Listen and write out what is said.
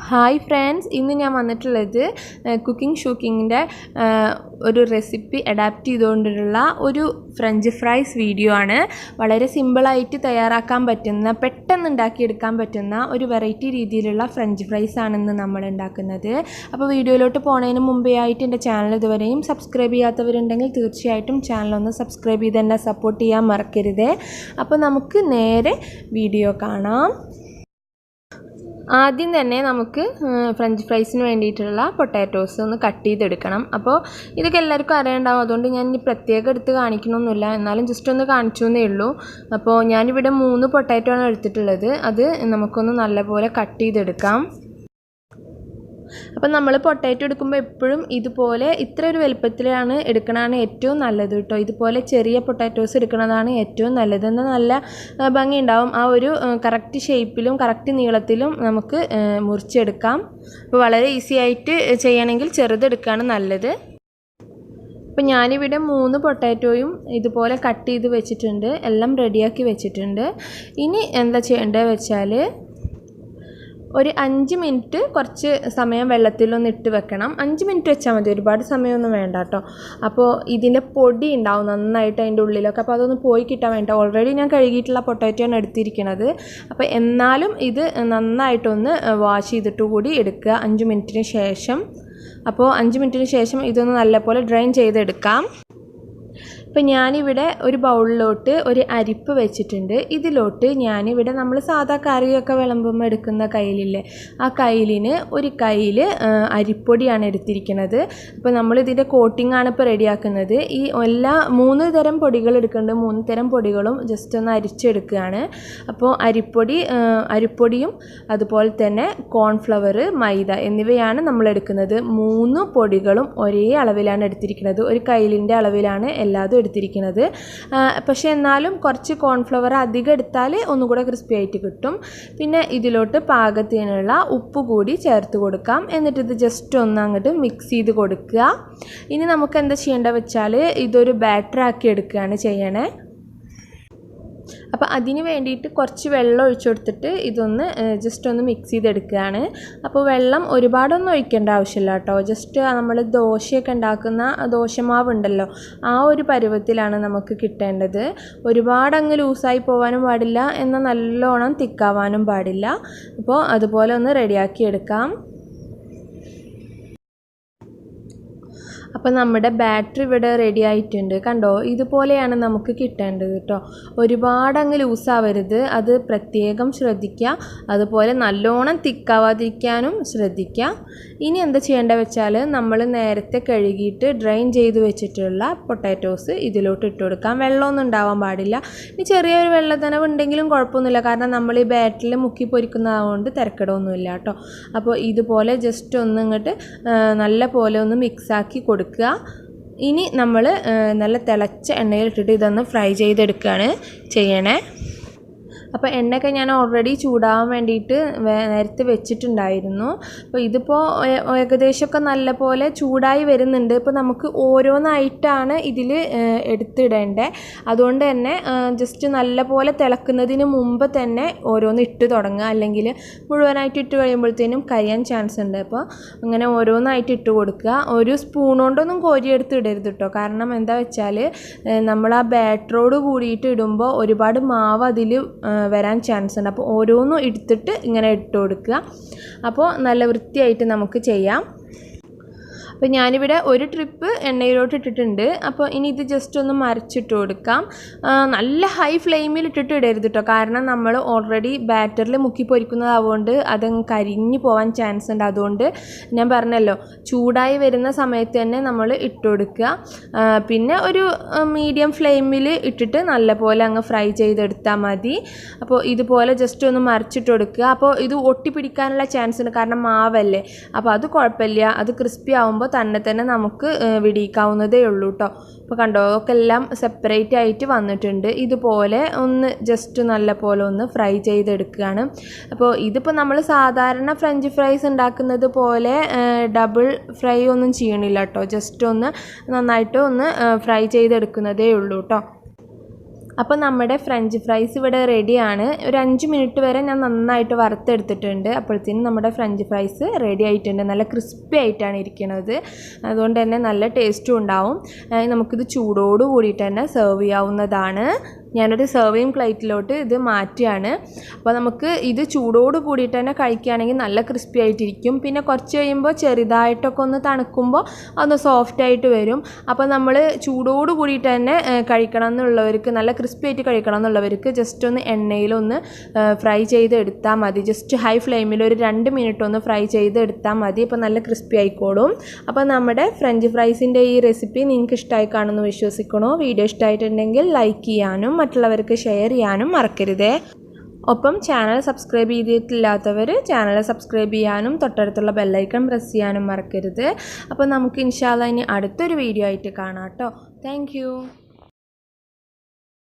Hi friends, ഇന്ന് ഞാൻ വന്നിട്ടുള്ളത് കുക്കിംഗ് ഷൂക്കിങ്ങിൻ്റെ ഒരു റെസിപ്പി അഡാപ്റ്റ് ചെയ്തുകൊണ്ടുള്ള ഒരു ഫ്രഞ്ച് ഫ്രൈസ് വീഡിയോ ആണ്. വളരെ സിമ്പിളായിട്ട് തയ്യാറാക്കാൻ പറ്റുന്ന, പെട്ടെന്ന് ഉണ്ടാക്കിയെടുക്കാൻ പറ്റുന്ന ഒരു വെറൈറ്റി രീതിയിലുള്ള ഫ്രഞ്ച് ഫ്രൈസ് ആണെന്ന് നമ്മൾ ഉണ്ടാക്കുന്നത്. അപ്പോൾ വീഡിയോയിലോട്ട് പോണതിന് മുമ്പേ ആയിട്ട് എൻ്റെ ചാനൽ ഇതുവരെയും സബ്സ്ക്രൈബ് ചെയ്യാത്തവരുണ്ടെങ്കിൽ തീർച്ചയായിട്ടും ചാനലൊന്ന് സബ്സ്ക്രൈബ് ചെയ്ത് എന്നെ സപ്പോർട്ട് ചെയ്യാൻ മറക്കരുത്. അപ്പോൾ നമുക്ക് നേരെ വീഡിയോ കാണാം. ആദ്യം തന്നെ നമുക്ക് ഫ്രഞ്ച് ഫ്രൈസിന് വേണ്ടിയിട്ടുള്ള പൊട്ടാറ്റോസ് ഒന്ന് കട്ട് ചെയ്തെടുക്കണം. അപ്പോൾ ഇതൊക്കെ എല്ലാവർക്കും അറിയണ്ടാവും, അതുകൊണ്ട് ഞാൻ ഇനി പ്രത്യേകം എടുത്ത് കാണിക്കണമെന്നില്ല, എന്നാലും ജസ്റ്റ് ഒന്ന് കാണിച്ചു എന്നേ ഉള്ളൂ. അപ്പോൾ ഞാനിവിടെ 3 പൊട്ടാറ്റോ ആണ് എടുത്തിട്ടുള്ളത്. അത് നമുക്കൊന്ന് നല്ലപോലെ കട്ട് ചെയ്തെടുക്കാം. അപ്പം നമ്മൾ പൊട്ടാറ്റോ എടുക്കുമ്പോൾ എപ്പോഴും ഇതുപോലെ ഇത്ര ഒരു വലുപ്പത്തിലാണ് എടുക്കണതാണ് ഏറ്റവും നല്ലത് കേട്ടോ. ഇതുപോലെ ചെറിയ പൊട്ടാറ്റോസ് എടുക്കുന്നതാണ് ഏറ്റവും നല്ലത്. എന്നാൽ നല്ല ഭംഗി ഉണ്ടാവും. ആ ഒരു കറക്റ്റ് ഷേപ്പിലും കറക്റ്റ് നീളത്തിലും നമുക്ക് മുറിച്ചെടുക്കാം. അപ്പോൾ വളരെ ഈസി ആയിട്ട് ചെയ്യണമെങ്കിൽ ചെറുതെടുക്കുകയാണ് നല്ലത്. അപ്പോൾ ഞാനിവിടെ 3 പൊട്ടാറ്റോയും ഇതുപോലെ കട്ട് ചെയ്ത് വെച്ചിട്ടുണ്ട്, എല്ലാം റെഡിയാക്കി വെച്ചിട്ടുണ്ട്. ഇനി എന്താ ചെയ്യേണ്ടത് വെച്ചാൽ ഒരു 5 മിനിറ്റ് കുറച്ച് സമയം വെള്ളത്തിലൊന്ന് ഇട്ട് വെക്കണം. 5 മിനിറ്റ് വെച്ചാൽ മതി, ഒരുപാട് സമയമൊന്നും വേണ്ട കേട്ടോ. അപ്പോൾ ഇതിൻ്റെ പൊടി ഉണ്ടാവും നന്നായിട്ട് അതിൻ്റെ ഉള്ളിലൊക്കെ, അപ്പോൾ അതൊന്ന് പോയി കിട്ടാൻ വേണ്ട. ഓൾറെഡി ഞാൻ കഴുകിയിട്ടുള്ള പൊട്ടാറ്റോ ആണ് എടുത്തിരിക്കുന്നത്. അപ്പോൾ എന്നാലും ഇത് നന്നായിട്ടൊന്ന് വാഷ് ചെയ്തിട്ട് കൂടി എടുക്കുക 5 മിനിറ്റിന് ശേഷം. അപ്പോൾ 5 മിനിറ്റിന് ശേഷം ഇതൊന്ന് നല്ലപോലെ ഡ്രെയിൻ ചെയ്തെടുക്കാം. ഇപ്പം ഞാനിവിടെ ഒരു ബൗളിലോട്ട് ഒരു അരിപ്പ് വെച്ചിട്ടുണ്ട്. ഇതിലോട്ട് ഞാനിവിടെ നമ്മൾ സാധാ കറിയൊക്കെ വിളമ്പുമ്പോൾ എടുക്കുന്ന കയ്യിലില്ലേ, ആ കയ്യിലിന് ഒരു കയ്യിൽ അരിപ്പൊടിയാണ് എടുത്തിരിക്കുന്നത്. അപ്പോൾ നമ്മളിതിൻ്റെ കോട്ടിങ്ങാണ് ഇപ്പോൾ റെഡിയാക്കുന്നത്. ഈ എല്ലാ 3 തരം പൊടികൾ എടുക്കുന്നുണ്ട്. 3 തരം പൊടികളും ജസ്റ്റ് ഒന്ന് അരിച്ചെടുക്കുകയാണ്. അപ്പോൾ അരിപ്പൊടിയും അതുപോലെ തന്നെ കോൺഫ്ലവർ, മൈദ എന്നിവയാണ് നമ്മൾ എടുക്കുന്നത്. 3 പൊടികളും ഒരേ അളവിലാണ് എടുത്തിരിക്കുന്നത്. ഒരു കയ്യിലിൻ്റെ അളവിലാണ് എല്ലാതും എടുത്തിരിക്കുന്നത്. പക്ഷേ എന്നാലും കുറച്ച് കോൺഫ്ലവർ അധികം എടുത്താൽ ഒന്നുകൂടെ ക്രിസ്പി ആയിട്ട് കിട്ടും. പിന്നെ ഇതിലോട്ട് പാകത്തിനുള്ള ഉപ്പ് കൂടി ചേർത്ത് കൊടുക്കാം. എന്നിട്ട് ഇത് ജസ്റ്റ് ഒന്ന് അങ്ങോട്ട് മിക്സ് ചെയ്ത് കൊടുക്കുക. ഇനി നമുക്ക് എന്താ ചെയ്യേണ്ടത് വെച്ചാൽ ഇതൊരു ബാറ്ററാക്കി എടുക്കുകയാണ് ചെയ്യണേ. അപ്പോൾ അതിന് വേണ്ടിയിട്ട് കുറച്ച് വെള്ളം ഒഴിച്ചു കൊടുത്തിട്ട് ഇതൊന്ന് ജസ്റ്റ് ഒന്ന് മിക്സ് ചെയ്തെടുക്കുകയാണ്. അപ്പോൾ വെള്ളം ഒരുപാടൊന്നും ഒഴിക്കേണ്ട ആവശ്യമില്ല കേട്ടോ. ജസ്റ്റ് നമ്മൾ ദോശയൊക്കെ ഉണ്ടാക്കുന്ന ദോശമാവ് ഉണ്ടല്ലോ, ആ ഒരു പരുവത്തിലാണ് നമുക്ക് കിട്ടേണ്ടത്. ഒരുപാട് അങ്ങ് ലൂസായി പോകാനും പാടില്ല, എന്നാൽ നല്ലോണം തിക്കാവാനും പാടില്ല. അപ്പോൾ അതുപോലെ ഒന്ന് റെഡിയാക്കി എടുക്കാം. അപ്പോൾ നമ്മുടെ ബാറ്ററി ഇവിടെ റെഡി ആയിട്ടുണ്ട്. കണ്ടോ, ഇതുപോലെയാണ് നമുക്ക് കിട്ടേണ്ടത് കേട്ടോ. ഒരുപാട് അങ്ങ് ലൂസാവരുത്, അത് പ്രത്യേകം ശ്രദ്ധിക്കുക. അതുപോലെ നല്ലോണം തിക്കാവാതിരിക്കാനും ശ്രദ്ധിക്കുക. ഇനി എന്താ ചെയ്യേണ്ടത് വെച്ചാൽ നമ്മൾ നേരത്തെ കഴുകിയിട്ട് ഡ്രെയിൻ ചെയ്ത് വെച്ചിട്ടുള്ള പൊട്ടാറ്റോസ് ഇതിലോട്ട് ഇട്ട് കൊടുക്കാം. വെള്ളമൊന്നും ഉണ്ടാവാൻ പാടില്ല. ഇനി ചെറിയൊരു വെള്ളത്തനവ് ഉണ്ടെങ്കിലും കുഴപ്പമൊന്നുമില്ല, കാരണം നമ്മൾ ഈ ബാറ്ററിൽ മുക്കി പൊരിക്കുന്നതുകൊണ്ട് തിരക്കിടമൊന്നുമില്ല കേട്ടോ. അപ്പോൾ ഇതുപോലെ ജസ്റ്റ് ഒന്ന് ഇങ്ങോട്ട് നല്ല പോലെ ഒന്ന് മിക്സാക്കി കൊടുക്കുക. ഇനി നമ്മൾ നല്ല തിളച്ച എണ്ണയിലിട്ടിട്ട് ഇതൊന്ന് ഫ്രൈ ചെയ്തെടുക്കുകയാണ് ചെയ്യണേ. അപ്പോൾ എണ്ണയൊക്കെ ഞാൻ ഓൾറെഡി ചൂടാവാൻ വേണ്ടിയിട്ട് നേരത്തെ വെച്ചിട്ടുണ്ടായിരുന്നു. അപ്പോൾ ഇതിപ്പോൾ ഏകദേശമൊക്കെ നല്ല പോലെ ചൂടായി വരുന്നുണ്ട്. ഇപ്പോൾ നമുക്ക് ഓരോന്നായിട്ടാണ് ഇതിൽ എടുത്തിടേണ്ടത്. അതുകൊണ്ട് തന്നെ ജസ്റ്റ് നല്ല പോലെ തിളക്കുന്നതിന് മുമ്പ് തന്നെ ഓരോന്ന് ഇട്ട് തുടങ്ങുക, അല്ലെങ്കിൽ മുഴുവനായിട്ട് ഇട്ട് കഴിയുമ്പോഴത്തേനും കരിയാൻ ചാൻസ് ഉണ്ട്. അപ്പോൾ അങ്ങനെ ഓരോന്നായിട്ട് ഇട്ട് കൊടുക്കുക. ഒരു സ്പൂൺ കൊണ്ടൊന്നും കോരിയെടുത്ത് ഇടരുത് കേട്ടോ. കാരണം എന്താ വെച്ചാൽ നമ്മൾ ആ ബാറ്ററോട് കൂടിയിട്ട് ഇടുമ്പോൾ ഒരുപാട് മാവ് അതിൽ വരാൻ ചാൻസ് ഉണ്ട്. അപ്പോൾ ഓരോന്നും എടുത്തിട്ട് ഇങ്ങനെ ഇട്ട് കൊടുക്കുക. അപ്പോൾ നല്ല വൃത്തിയായിട്ട് നമുക്ക് ചെയ്യാം. അപ്പോൾ ഞാനിവിടെ ഒരു ട്രിപ്പ് എണ്ണയിലോട്ട് ഇട്ടിട്ടുണ്ട്. അപ്പോൾ ഇനി ഇത് ജസ്റ്റ് ഒന്ന് മറിച്ചിട്ട് കൊടുക്കാം. നല്ല ഹൈ ഫ്ലെയിമിൽ ഇട്ടിട്ട് ഇടരുത് കേട്ടോ, കാരണം നമ്മൾ ഓൾറെഡി ബാറ്ററിൽ മുക്കി പൊരിക്കുന്നതാവുകൊണ്ട് അതങ്ങ് കരിഞ്ഞു പോകാൻ ചാൻസ് ഉണ്ട്. അതുകൊണ്ട് ഞാൻ പറഞ്ഞല്ലോ, ചൂടായി വരുന്ന സമയത്ത് തന്നെ നമ്മൾ ഇട്ട് കൊടുക്കുക. പിന്നെ ഒരു മീഡിയം ഫ്ലെയിമിൽ ഇട്ടിട്ട് നല്ലപോലെ അങ്ങ് ഫ്രൈ ചെയ്തെടുത്താൽ മതി. അപ്പോൾ ഇതുപോലെ ജസ്റ്റ് ഒന്ന് മറിച്ചിട്ട് കൊടുക്കുക. അപ്പോൾ ഇത് ഒട്ടിപ്പിടിക്കാനുള്ള ചാൻസ് ഉണ്ട്, കാരണം മാവല്ലേ. അപ്പോൾ അത് കുഴപ്പമില്ല, അത് ക്രിസ്പി ആവുമ്പോൾ തന്നെ നമുക്ക് വിടിയിക്കാവുന്നതേ ഉള്ളൂ കേട്ടോ. അപ്പോൾ കണ്ടോ, ഒക്കെ എല്ലാം സെപ്പറേറ്റ് ആയിട്ട് വന്നിട്ടുണ്ട്. ഇതുപോലെ ഒന്ന് ജസ്റ്റ് നല്ല പോലെ ഒന്ന് ഫ്രൈ ചെയ്തെടുക്കുകയാണ്. അപ്പോൾ ഇതിപ്പോൾ നമ്മൾ സാധാരണ ഫ്രഞ്ച് ഫ്രൈസ് ഉണ്ടാക്കുന്നത് പോലെ ഡബിൾ ഫ്രൈ ഒന്നും ചെയ്യണില്ല കേട്ടോ. ജസ്റ്റ് ഒന്ന് നന്നായിട്ട് ഒന്ന് ഫ്രൈ ചെയ്തെടുക്കുന്നതേ ഉള്ളൂ കേട്ടോ. അപ്പോൾ നമ്മുടെ ഫ്രഞ്ച് ഫ്രൈസ് ഇവിടെ റെഡിയാണ്. ഒരു 5 മിനിറ്റ് വരെ ഞാൻ നന്നായിട്ട് വറുത്തെടുത്തിട്ടുണ്ട്. അപ്പോഴത്തേനും നമ്മുടെ ഫ്രഞ്ച് ഫ്രൈസ് റെഡി ആയിട്ടുണ്ട്. നല്ല ക്രിസ്പി ആയിട്ടാണ് ഇരിക്കുന്നത്. അതുകൊണ്ട് തന്നെ നല്ല ടേസ്റ്റും ഉണ്ടാവും. നമുക്കിത് ചൂടോട് കൂടിയിട്ട് തന്നെ സെർവ് ചെയ്യാവുന്നതാണ്. ഞാനൊരു സെർവിങ് പ്ലേറ്റിലോട്ട് ഇത് മാറ്റുകയാണ്. അപ്പോൾ നമുക്ക് ഇത് ചൂടോട് കൂടിയിട്ട് തന്നെ കഴിക്കുകയാണെങ്കിൽ നല്ല ക്രിസ്പി ആയിട്ടിരിക്കും. പിന്നെ കുറച്ച് കഴിയുമ്പോൾ ചെറുതായിട്ടൊക്കെ ഒന്ന് തണുക്കുമ്പോൾ ഒന്ന് സോഫ്റ്റ് ആയിട്ട് വരും. അപ്പോൾ നമ്മൾ ചൂടോട് കൂടിയിട്ട് തന്നെ കഴിക്കണം എന്നുള്ളവർക്ക്, നല്ല ക്രിസ്പി ആയിട്ട് കഴിക്കണം എന്നുള്ളവർക്ക് ജസ്റ്റ് ഒന്ന് എണ്ണയിലൊന്ന് ഫ്രൈ ചെയ്ത് എടുത്താൽ മതി. ജസ്റ്റ് ഹൈ ഫ്ലെയിമിൽ ഒരു 2 മിനിറ്റ് ഒന്ന് ഫ്രൈ ചെയ്ത് എടുത്താൽ മതി. അപ്പോൾ നല്ല ക്രിസ്പി ആയിക്കോളും. അപ്പോൾ നമ്മുടെ ഫ്രഞ്ച് ഫ്രൈസിൻ്റെ ഈ റെസിപ്പി നിങ്ങൾക്ക് ഇഷ്ടമായി കാണുമെന്ന് വിശ്വസിക്കണോ? വീഡിയോ ഇഷ്ടമായിട്ടുണ്ടെങ്കിൽ ലൈക്ക് ചെയ്യാനും മറ്റുള്ളവർക്ക് ഷെയർ ചെയ്യാനും മറക്കരുതേ. ഒപ്പം ചാനൽ സബ്സ്ക്രൈബ് ചെയ്തിട്ടില്ലാത്തവർ ചാനൽ സബ്സ്ക്രൈബ് ചെയ്യാനും തൊട്ടടുത്തുള്ള ബെല്ലൈക്കൺ പ്രസ് ചെയ്യാനും മറക്കരുത്. അപ്പോൾ നമുക്ക് ഇൻഷാ അല്ലാഹ് ഇനി അടുത്തൊരു വീഡിയോ ആയിട്ട് കാണാം കേട്ടോ. താങ്ക്